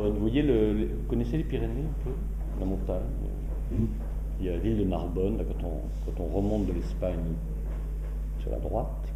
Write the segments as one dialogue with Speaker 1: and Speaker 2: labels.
Speaker 1: Vous voyez, vous connaissez les Pyrénées un peu, la montagne. Il y a la ville de Narbonne, là, quand on remonte de l'Espagne sur la droite.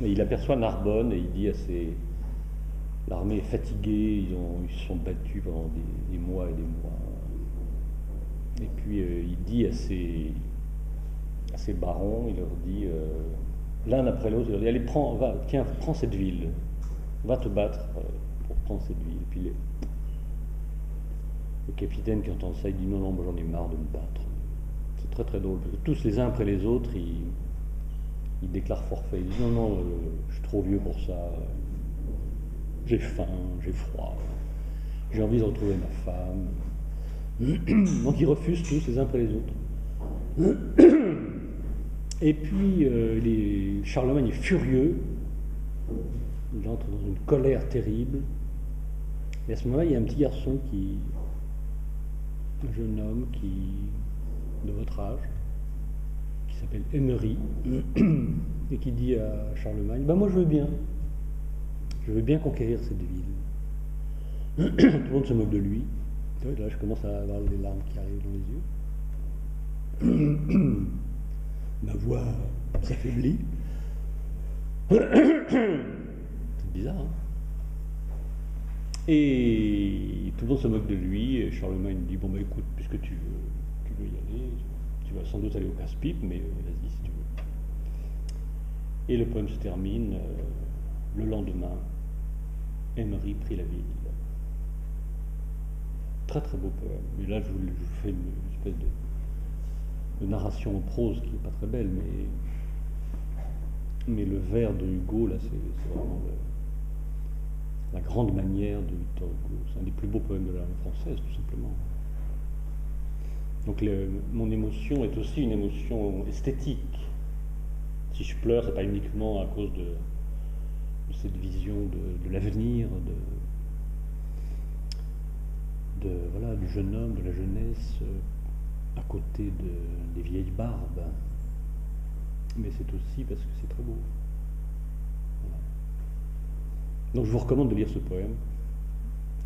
Speaker 1: Et il aperçoit Narbonne et il dit à ses... L'armée est fatiguée, ils se sont battus pendant des mois et des mois. Et puis il dit à ses barons, il leur dit, l'un après l'autre, il leur dit, allez, tiens, prends cette ville, va te battre pour prendre cette ville. Et puis le capitaine qui entend ça, il dit, non, non, moi j'en ai marre de me battre. C'est très très drôle, parce que tous les uns après les autres, ils déclarent forfait. Ils disent, non, non, je suis trop vieux pour ça, j'ai faim, j'ai froid, j'ai envie de retrouver ma femme. Donc ils refusent tous les uns après les autres. Et puis Charlemagne est furieux, il entre dans une colère terrible. Et à ce moment-là, il y a un petit garçon un jeune homme de votre âge, qui s'appelle Emery, et qui dit à Charlemagne, moi je veux bien conquérir cette ville. Tout le monde se moque de lui. Là, je commence à avoir les larmes qui arrivent dans les yeux. Ma voix s'affaiblit. C'est bizarre, hein? Et tout le monde se moque de lui. Et Charlemagne dit, écoute, puisque tu veux y aller, tu vas sans doute aller au casse-pipe, mais vas-y si tu veux. Et le poème se termine. Le lendemain, Emery prit la ville. Très très beau poème. Et là, je vous fais une espèce de narration en prose qui n'est pas très belle, mais le vers de Hugo, là, c'est vraiment la grande manière de Victor Hugo. C'est un des plus beaux poèmes de la langue française, tout simplement. Donc mon émotion est aussi une émotion esthétique. Si je pleure, c'est pas uniquement à cause de cette vision de l'avenir, voilà, du jeune homme, de la jeunesse, à côté des vieilles barbes. Mais c'est aussi parce que c'est très beau. Voilà. Donc je vous recommande de lire ce poème.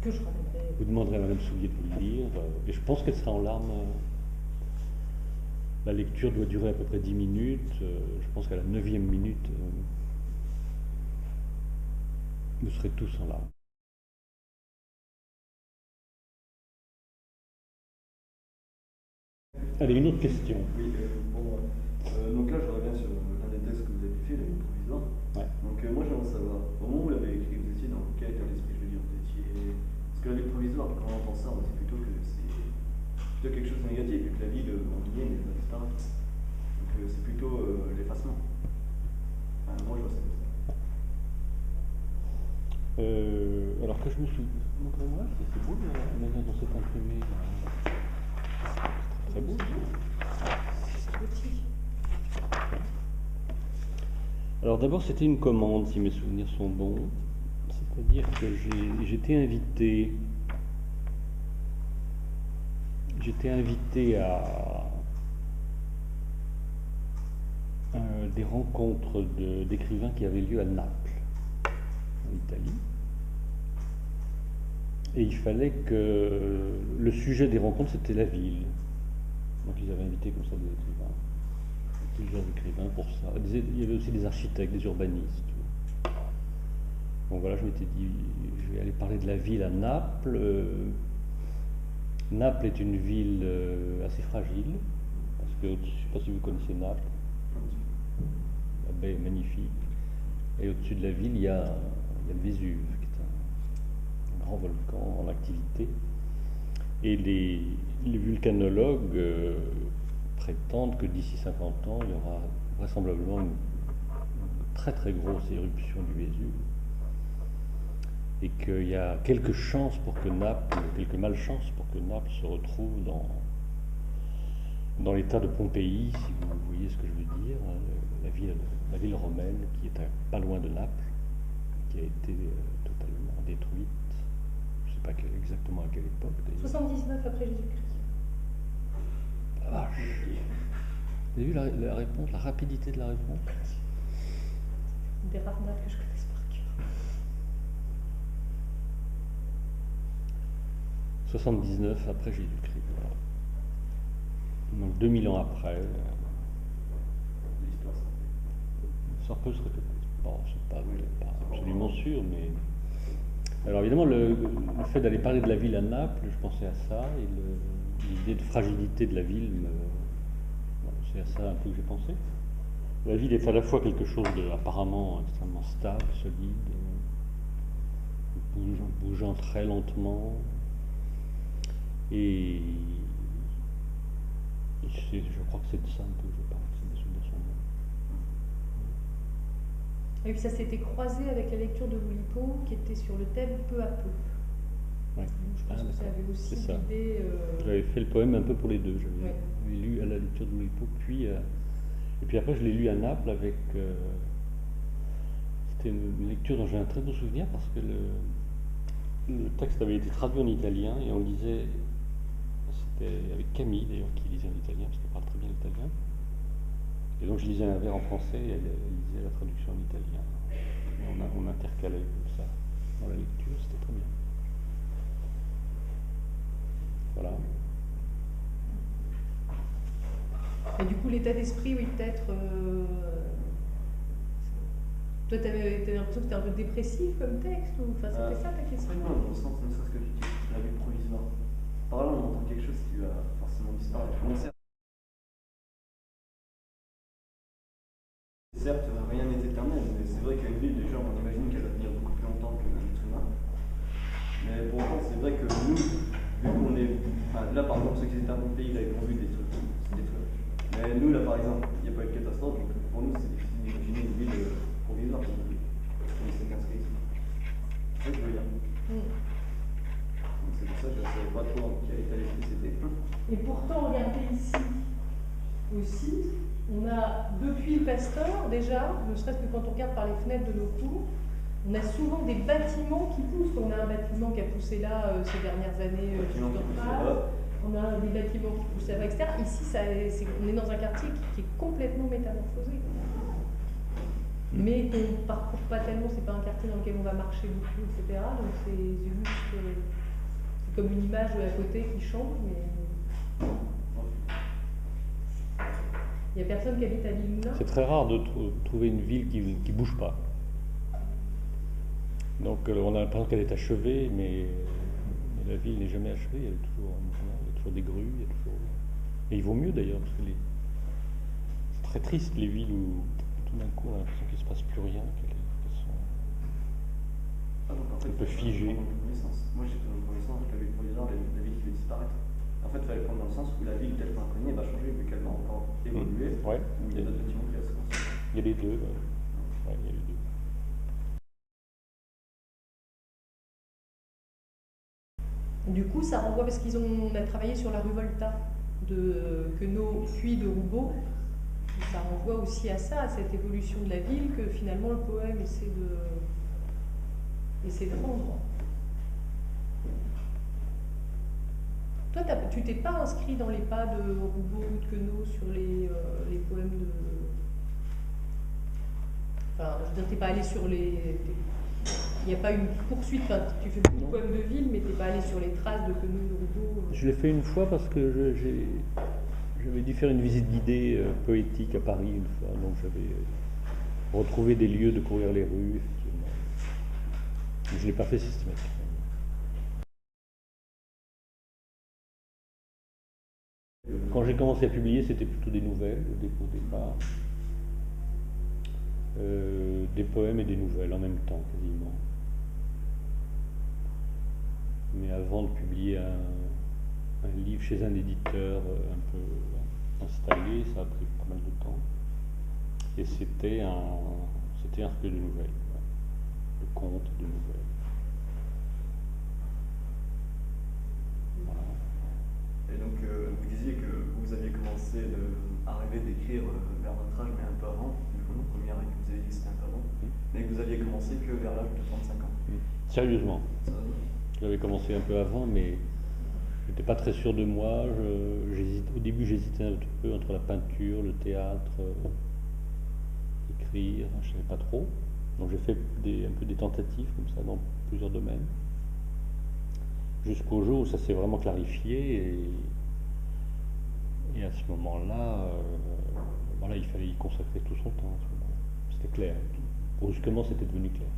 Speaker 2: Que je ramènerai.
Speaker 1: Vous demanderez à Madame Soulier de vous le lire, et je pense qu'elle sera en larmes. La lecture doit durer à peu près 10 minutes. Je pense qu'à la 9e minute, vous serez tous en larmes. Allez, une autre question.
Speaker 3: Oui, donc là, je reviens sur l'un des textes que vous avez fait, le provisoire.
Speaker 1: Ouais.
Speaker 3: Donc moi, j'aimerais savoir, au moment où vous l'avez écrit, vous étiez dans quel état d'esprit, je veux dire, vous étiez... Parce que les provisoires, quand on entend ça, on sait plutôt que c'est plutôt quelque chose de négatif, et que la ville, on y est, mais elle va disparaître. Donc c'est plutôt l'effacement. Enfin, moi, je vois ça comme ça.
Speaker 1: Alors que je me suis... Montrez-moi, c'est beau la manière dont c'est imprimé. C'est très beau. Alors d'abord, c'était une commande, si mes souvenirs sont bons. C'est-à-dire que j'étais invité à des rencontres d'écrivains qui avaient lieu à Naples, en Italie. Et il fallait que le sujet des rencontres, c'était la ville. Donc ils avaient invité comme ça des écrivains, plusieurs écrivains pour ça. Il y avait aussi des architectes, des urbanistes. Donc voilà, je m'étais dit, je vais aller parler de la ville à Naples. Naples est une ville assez fragile, parce que je ne sais pas si vous connaissez Naples. La baie est magnifique. Et au-dessus de la ville, il y a le Vésuve, qui est un grand volcan en activité. Et les vulcanologues prétendent que d'ici 50 ans, il y aura vraisemblablement une très très grosse éruption du Vésuve. Et qu'il y a quelques chances pour que Naples, quelques malchances pour que Naples se retrouve dans l'état de Pompéi, si vous voyez ce que je veux dire, la ville romaine qui est pas loin de Naples, qui a été totalement détruite. Je ne sais pas exactement à quelle époque.
Speaker 2: 79 après Jésus-Christ.
Speaker 1: La vache. Vous avez vu la réponse, la rapidité de la réponse?
Speaker 2: Des rares dates que je connaisse par cœur.
Speaker 1: 79 après Jésus-Christ. Voilà. Donc 2000 ans après,
Speaker 3: L'histoire
Speaker 1: ça peut se répéter. Bon, c'est pas absolument sûr, mais. Alors évidemment, le fait d'aller parler de la ville à Naples, je pensais à ça, et l'idée de fragilité de la ville, c'est à ça un peu que j'ai pensé. La ville est à la fois quelque chose de apparemment extrêmement stable, solide, bougeant très lentement, et je crois que c'est de ça un peu que je parle, c'est de son nom.
Speaker 2: Et puis ça s'était croisé avec la lecture de Oulipo qui était sur le thème peu à peu.
Speaker 1: Ouais.
Speaker 2: Je pense que ça avait aussi l'idée.
Speaker 1: J'avais fait le poème un peu pour les deux. J'avais
Speaker 2: Ouais.
Speaker 1: lu à la lecture de Oulipo, et puis après je l'ai lu à Naples avec. C'était une lecture dont j'ai un très beau souvenir parce que le texte avait été traduit en italien et on lisait. C'était avec Camille d'ailleurs qui lisait en italien parce qu'elle parle très bien l'italien. Et donc je lisais un vers en français et elle lisait la traduction en italien. Et on intercalait comme ça dans la lecture, c'était très bien. Voilà.
Speaker 2: Et du coup, l'état d'esprit, oui, peut-être. Toi, t'avais l'impression que c'était un peu dépressif comme texte ou... Enfin, c'était ça ta question?
Speaker 3: Non, dans le sens, ne serait-ce que tu dis la ville provisoire. Par là, on entend quelque chose qui va forcément disparaître. Bon, certes, rien n'est éternel, mais c'est vrai qu'une ville, déjà, on imagine qu'elle va tenir beaucoup plus longtemps qu'un être humain. Mais pour autant, c'est vrai que nous, vu qu'on est. Enfin, là, par exemple, ceux qui étaient à Pompéi, là, ils ont vu des trucs. Mais nous, là, par exemple, il n'y a pas eu de catastrophe, donc pour nous, c'est difficile d'imaginer une ville provisoire comme c'est inscrit ici. C'est ça que je veux dire. Donc c'est pour ça que je ne savais pas trop en quel état d'esprit c'était.
Speaker 2: Et pourtant, regardez ici aussi, on a depuis le Pasteur déjà, ne serait-ce que quand on regarde par les fenêtres de nos cours, on a souvent des bâtiments qui poussent. On a un bâtiment qui a poussé là ces dernières années, on a des bâtiments qui poussent là-bas, etc. Ici, on est dans un quartier qui est complètement métamorphosé. Mais qu'on ne parcourt pas tellement, c'est pas un quartier dans lequel on va marcher beaucoup, etc. Donc c'est juste c'est comme une image de à côté qui change, mais il n'y a personne qui habite à Limoulin.
Speaker 1: C'est très rare de trouver une ville qui ne bouge pas. Donc on a l'impression qu'elle est achevée, mais la ville n'est jamais achevée, il y a toujours des grues, il y a toujours... Et il vaut mieux d'ailleurs, parce que c'est très triste les villes où tout d'un coup on a l'impression qu'il ne se passe plus rien, qu'elles sont un peu figées.
Speaker 3: Moi j'ai pris dans le premier sens, que la ville provisoire, la ville qui va disparaître. En fait, il fallait prendre dans le sens où la ville telle qu'on la connaît va changer, vu qu'elle va encore évoluer,
Speaker 1: Ouais.
Speaker 3: où il y a d'autres bâtiments qui vont se construire.
Speaker 1: Il y a les deux. Ouais, il y a les deux.
Speaker 2: Du coup, ça renvoie, parce on a travaillé sur la rue Volta de Queneau puis de Roubaud. Ça renvoie aussi à ça, à cette évolution de la ville que finalement le poème essaie de rendre. Toi, tu t'es pas inscrit dans les pas de Roubaud ou de Queneau sur les poèmes de... Enfin, je veux dire, t'es pas allé sur les... Il n'y a pas une poursuite, enfin, tu fais beaucoup de poèmes de ville, mais tu n'es pas allé sur les traces de Queneau, de Roubaud.
Speaker 1: Je l'ai fait une fois parce que j'avais dû faire une visite guidée poétique à Paris une fois, donc j'avais retrouvé des lieux de courir les rues, effectivement. Mais je ne l'ai pas fait systématiquement. Quand j'ai commencé à publier, c'était plutôt des nouvelles au départ. Des poèmes et des nouvelles en même temps, quasiment. Mais avant de publier un livre chez un éditeur un peu installé, ça a pris pas mal de temps. Et c'était un recueil de nouvelles, de contes, de nouvelles. Voilà.
Speaker 3: Et donc, vous disiez que vous aviez commencé à rêver d'écrire vers votre âge, mais un peu avant. Le premier arrêt que vous avez dit que c'était un peu avant. Mais que vous aviez commencé que vers l'âge de 35 ans.
Speaker 1: Sérieusement. J'avais commencé un peu avant, mais je n'étais pas très sûr de moi. Au début, j'hésitais un petit peu entre la peinture, le théâtre, écrire, je ne savais pas trop. Donc j'ai fait un peu des tentatives comme ça dans plusieurs domaines. jusqu'au jour où ça s'est vraiment clarifié, et à ce moment-là, voilà, il fallait y consacrer tout son temps. C'était clair. Brusquement, c'était devenu clair.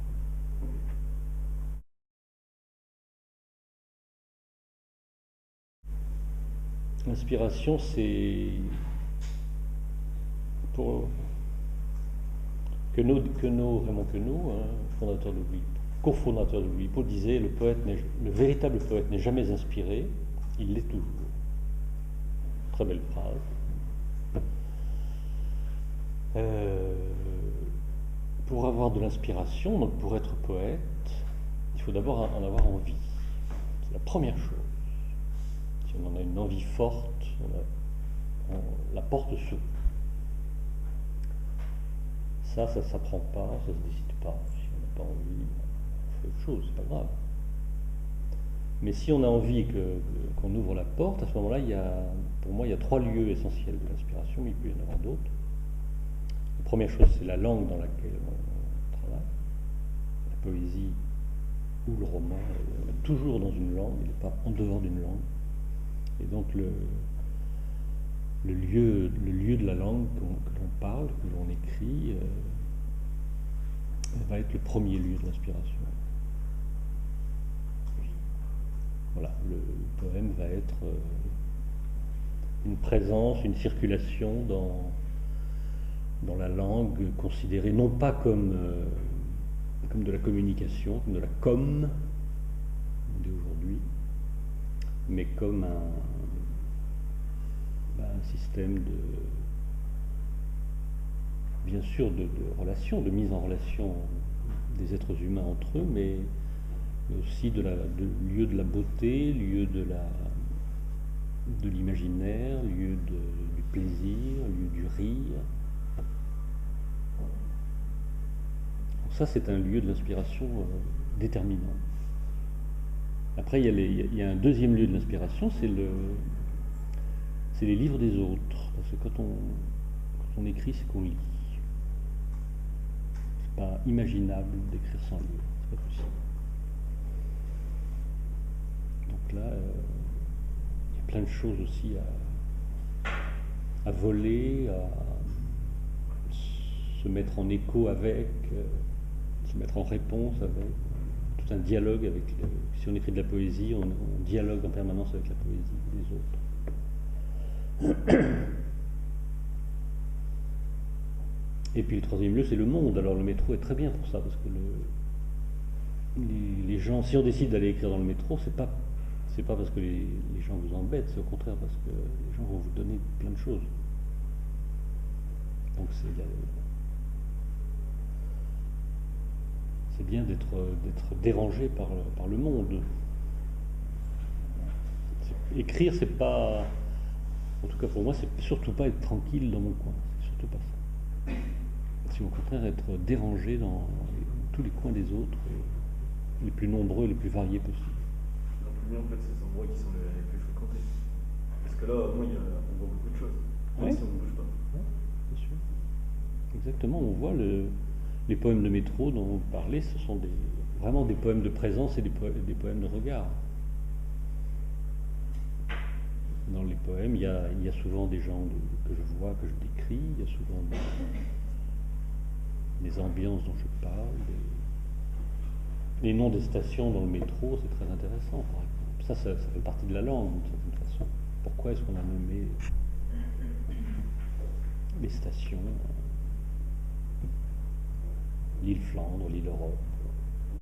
Speaker 1: L'inspiration, c'est pour Raymond Queneau, fondateur de l'Oulipo, cofondateur de l'Oulipo, disait le véritable poète n'est jamais inspiré, il l'est toujours. Très belle phrase. Pour avoir de l'inspiration, donc pour être poète, il faut d'abord en avoir envie. C'est la première chose. Si on en a une envie forte, on la porte s'ouvre. Ça s'apprend pas, ça se décide pas. Si on n'a pas envie, on fait autre chose, c'est pas grave. Mais si on a envie qu'on ouvre la porte, à ce moment-là, pour moi, il y a 3 lieux essentiels de l'inspiration, mais il peut y en avoir d'autres. La première chose, c'est la langue dans laquelle on travaille. La poésie ou le roman, on est toujours dans une langue, il n'est pas en dehors d'une langue. Et donc le lieu de la langue que l'on parle, que l'on écrit, va être le premier lieu de l'inspiration. Voilà, le poème va être une présence, une circulation dans la langue, considérée non pas comme de la communication, comme de la com d'aujourd'hui, mais comme un système bien sûr de relation, de mise en relation des êtres humains entre eux, mais aussi lieu de la beauté, lieu de l'imaginaire, lieu du plaisir, lieu du rire. Donc ça, c'est un lieu de l'inspiration déterminant. Après, il y a un deuxième lieu de l'inspiration, c'est les livres des autres. Parce que quand on écrit, c'est qu'on lit. C'est pas imaginable d'écrire sans lire, c'est pas possible. Donc là, il y a plein de choses aussi à voler, à se mettre en écho avec, se mettre en réponse avec, tout un dialogue avec. Si on écrit de la poésie, on dialogue en permanence avec la poésie des autres. Et puis le troisième lieu, c'est le monde. Alors le métro est très bien pour ça, parce que les gens, si on décide d'aller écrire dans le métro, c'est pas parce que les gens vous embêtent, c'est au contraire parce que les gens vont vous donner plein de choses. Donc c'est bien d'être dérangé par le monde. Écrire, c'est pas, en tout cas pour moi, c'est surtout pas être tranquille dans mon coin, c'est surtout pas ça. C'est au contraire être dérangé dans tous les coins des autres, les plus nombreux et les plus variés possibles.
Speaker 3: Le mieux, en fait, c'est les endroits qui sont les plus fréquentés. Parce que là, on voit beaucoup de choses, même si on ne bouge pas.
Speaker 1: Oui, bien sûr. Exactement, on voit les poèmes de métro dont vous parlez, ce sont vraiment des poèmes de présence et des poèmes de regard. Dans les poèmes, il y a souvent des gens que je vois, que je décris, il y a souvent des ambiances dont je parle, les noms des stations dans le métro, c'est très intéressant, par exemple. Ça fait partie de la langue, d'une certaine façon. Pourquoi est-ce qu'on a nommé les stations, l'île Flandre, l'île Europe?